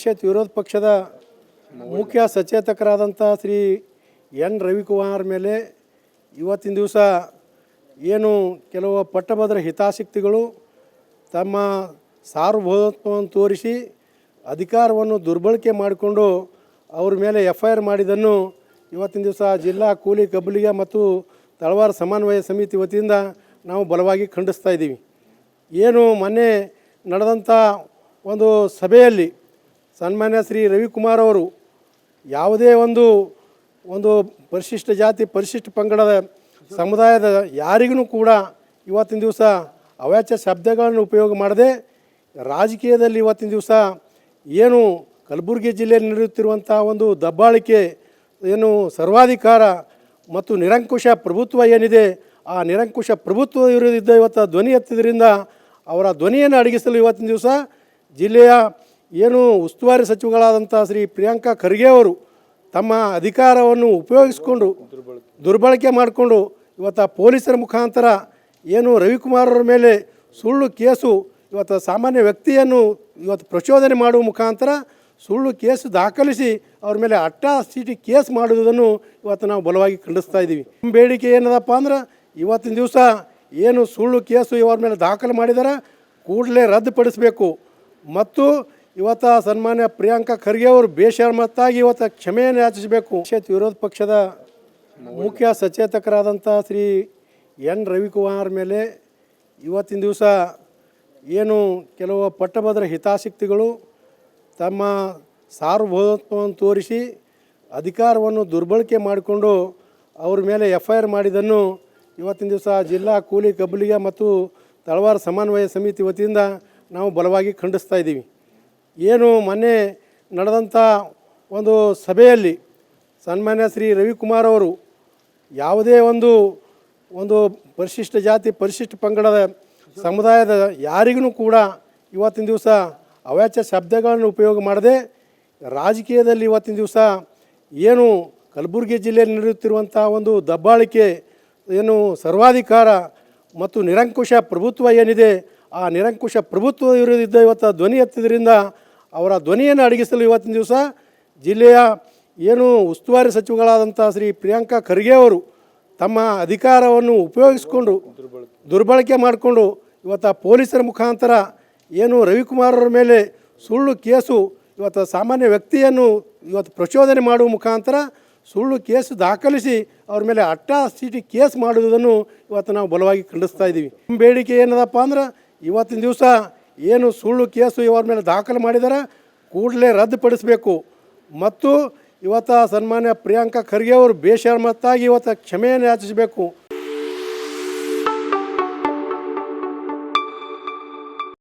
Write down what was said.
ಪರಿಷತ್ ವಿರೋಧ ಪಕ್ಷದ ಮುಖ್ಯ ಸಚೇತಕರಾದಂಥ ಶ್ರೀ ಎನ್ ರವಿಕುಮಾರ್ ಮೇಲೆ ಇವತ್ತಿನ ದಿವಸ ಏನು ಕೆಲವು ಪಟ್ಟಭದ್ರ ಹಿತಾಸಕ್ತಿಗಳು ತಮ್ಮ ಸಾರ್ವಭೌಮತ್ವವನ್ನು ತೋರಿಸಿ ಅಧಿಕಾರವನ್ನು ದುರ್ಬಳಕೆ ಮಾಡಿಕೊಂಡು ಅವ್ರ ಮೇಲೆ FIR ಮಾಡಿದ್ದನ್ನು ಇವತ್ತಿನ ದಿವಸ ಜಿಲ್ಲಾ ಕೂಲಿ ಕಬ್ಬಲಿಗ ಮತ್ತು ತಳವಾರ ಸಮನ್ವಯ ಸಮಿತಿ ವತಿಯಿಂದ ನಾವು ಬಲವಾಗಿ ಖಂಡಿಸ್ತಾ ಇದ್ದೀವಿ. ಏನು ಮೊನ್ನೆ ನಡೆದಂಥ ಒಂದು ಸಭೆಯಲ್ಲಿ ಸನ್ಮಾನ್ಯ ಶ್ರೀ ರವಿಕುಮಾರ್ ಅವರು ಯಾವುದೇ ಒಂದು ಪರಿಶಿಷ್ಟ ಜಾತಿ ಪರಿಶಿಷ್ಟ ಪಂಗಡದ ಸಮುದಾಯದ ಯಾರಿಗೂ ಕೂಡ ಇವತ್ತಿನ ದಿವಸ ಅವಾಚ್ಯ ಶಬ್ದಗಳನ್ನು ಉಪಯೋಗ ಮಾಡದೆ ರಾಜಕೀಯದಲ್ಲಿ ಇವತ್ತಿನ ದಿವಸ ಏನು ಕಲಬುರಗಿ ಜಿಲ್ಲೆಯಲ್ಲಿ ನಡೆಯುತ್ತಿರುವಂಥ ಒಂದು ದಬ್ಬಾಳಿಕೆ ಏನು ಸರ್ವಾಧಿಕಾರ ಮತ್ತು ನಿರಂಕುಶ ಪ್ರಭುತ್ವ ಏನಿದೆ ಆ ನಿರಂಕುಶ ಪ್ರಭುತ್ವ ವಿರುದ್ಧ ಇವತ್ತು ಧ್ವನಿ ಎತ್ತಿದ್ರಿಂದ ಅವರ ಧ್ವನಿಯನ್ನು ಅಡಗಿಸಲು ಇವತ್ತಿನ ದಿವಸ ಜಿಲ್ಲೆಯ ಏನು ಉಸ್ತುವಾರಿ ಸಚಿವಗಳಾದಂಥ ಶ್ರೀ ಪ್ರಿಯಾಂಕಾ ಖರ್ಗೆ ಅವರು ತಮ್ಮ ಅಧಿಕಾರವನ್ನು ಉಪಯೋಗಿಸಿಕೊಂಡು ದುರ್ಬಳಕೆ ಮಾಡಿಕೊಂಡು ಇವತ್ತು ಪೊಲೀಸರ ಮುಖಾಂತರ ಏನು ರವಿಕುಮಾರ್ ಅವರ ಮೇಲೆ ಸುಳ್ಳು ಕೇಸು ಇವತ್ತು ಸಾಮಾನ್ಯ ವ್ಯಕ್ತಿಯನ್ನು ಇವತ್ತು ಪ್ರಚೋದನೆ ಮಾಡುವ ಮುಖಾಂತರ ಸುಳ್ಳು ಕೇಸು ದಾಖಲಿಸಿ ಅವ್ರ ಮೇಲೆ ಅಟ್ರಾಸಿಟಿ ಕೇಸ್ ಮಾಡುವುದನ್ನು ಇವತ್ತು ನಾವು ಬಲವಾಗಿ ಖಂಡಿಸ್ತಾ ಇದ್ದೀವಿ. ನಮ್ಮ ಬೇಡಿಕೆ ಏನದಪ್ಪ ಅಂದ್ರೆ ಇವತ್ತಿನ ದಿವಸ ಏನು ಸುಳ್ಳು ಕೇಸು ಇವ್ರ ಮೇಲೆ ದಾಖಲು ಮಾಡಿದಾರೆ ಕೂಡಲೇ ರದ್ದುಪಡಿಸಬೇಕು ಮತ್ತು ಇವತ್ತು ಸನ್ಮಾನ್ಯ ಪ್ರಿಯಾಂಕಾ ಖರ್ಗೆ ಅವರು ಬೇಷರಮತ್ತಾಗಿ ಇವತ್ತು ಕ್ಷಮೆಯನ್ನು ಯಾಚಿಸಬೇಕು. ಪರಿಷತ್ ವಿರೋಧ ಪಕ್ಷದ ಮುಖ್ಯ ಸಚೇತಕರಾದಂಥ ಶ್ರೀ ಎನ್ ರವಿಕುಮಾರ್ ಮೇಲೆ ಇವತ್ತಿನ ದಿವಸ ಏನು ಕೆಲವು ಪಟ್ಟಭದ್ರ ಹಿತಾಸಕ್ತಿಗಳು ತಮ್ಮ ಸಾರ್ವಭೌಮತ್ವವನ್ನು ತೋರಿಸಿ ಅಧಿಕಾರವನ್ನು ದುರ್ಬಳಕೆ ಮಾಡಿಕೊಂಡು ಅವ್ರ ಮೇಲೆ FIR ಮಾಡಿದ್ದನ್ನು ಇವತ್ತಿನ ದಿವಸ ಜಿಲ್ಲಾ ಕೂಲಿ ಕಬ್ಬಲಿಗ ಮತ್ತು ತಳವಾರ ಸಮನ್ವಯ ಸಮಿತಿ ವತಿಯಿಂದ ನಾವು ಬಲವಾಗಿ ಖಂಡಿಸ್ತಾ ಇದ್ದೀವಿ. ಏನು ಮೊನ್ನೆ ನಡೆದಂಥ ಒಂದು ಸಭೆಯಲ್ಲಿ ಸನ್ಮಾನ್ಯ ಶ್ರೀ ರವಿಕುಮಾರ್ ಅವರು ಯಾವುದೇ ಒಂದು ಪರಿಶಿಷ್ಟ ಜಾತಿ ಪರಿಶಿಷ್ಟ ಪಂಗಡದ ಸಮುದಾಯದ ಯಾರಿಗೂ ಕೂಡ ಇವತ್ತಿನ ದಿವಸ ಅವಾಚ್ಯ ಶಬ್ದಗಳನ್ನು ಉಪಯೋಗ ಮಾಡದೆ ರಾಜಕೀಯದಲ್ಲಿ ಇವತ್ತಿನ ದಿವಸ ಏನು ಕಲಬುರಗಿ ಜಿಲ್ಲೆಯಲ್ಲಿ ನಡೆಯುತ್ತಿರುವಂಥ ಒಂದು ದಬ್ಬಾಳಿಕೆ ಏನು ಸರ್ವಾಧಿಕಾರ ಮತ್ತು ನಿರಂಕುಶ ಪ್ರಭುತ್ವ ಏನಿದೆ ಆ ನಿರಂಕುಶ ಪ್ರಭುತ್ವ ವಿರುದ್ಧ ಇವತ್ತು ಧ್ವನಿ ಎತ್ತಿದ್ರಿಂದ ಅವರ ಧ್ವನಿಯನ್ನು ಅಡಗಿಸಲು ಇವತ್ತಿನ ದಿವಸ ಜಿಲ್ಲೆಯ ಏನು ಉಸ್ತುವಾರಿ ಸಚಿವಗಳಾದಂಥ ಶ್ರೀ ಪ್ರಿಯಾಂಕಾ ಖರ್ಗೆ ಅವರು ತಮ್ಮ ಅಧಿಕಾರವನ್ನು ಉಪಯೋಗಿಸಿಕೊಂಡು ದುರ್ಬಳಕೆ ಮಾಡಿಕೊಂಡು ಇವತ್ತು ಪೊಲೀಸರ ಮುಖಾಂತರ ಏನು ರವಿಕುಮಾರ್ ಅವರ ಮೇಲೆ ಸುಳ್ಳು ಕೇಸು ಇವತ್ತು ಸಾಮಾನ್ಯ ವ್ಯಕ್ತಿಯನ್ನು ಇವತ್ತು ಪ್ರಚೋದನೆ ಮಾಡುವ ಮುಖಾಂತರ ಸುಳ್ಳು ಕೇಸು ದಾಖಲಿಸಿ ಅವ್ರ ಮೇಲೆ ಅಟ್ರಾಸಿಟಿ ಕೇಸ್ ಮಾಡುವುದನ್ನು ಇವತ್ತು ನಾವು ಬಲವಾಗಿ ಖಂಡಿಸ್ತಾ ಇದ್ದೀವಿ. ನಮ್ಮ ಬೇಡಿಕೆ ಏನದಪ್ಪ ಅಂದ್ರೆ ಇವತ್ತಿನ ದಿವಸ ಏನು ಸುಳ್ಳು ಕೇಸು ಇವ್ರ ಮೇಲೆ ದಾಖಲು ಮಾಡಿದಾರೆ ಕೂಡಲೇ ರದ್ದುಪಡಿಸಬೇಕು ಮತ್ತು ಇವತ್ತು ಸನ್ಮಾನ್ಯ ಪ್ರಿಯಾಂಕಾ ಖರ್ಗೆ ಅವರು ಬೇಷರಮತ್ತಾಗಿ ಇವತ್ತು ಕ್ಷಮೆಯನ್ನು ಯಾಚಿಸಬೇಕು.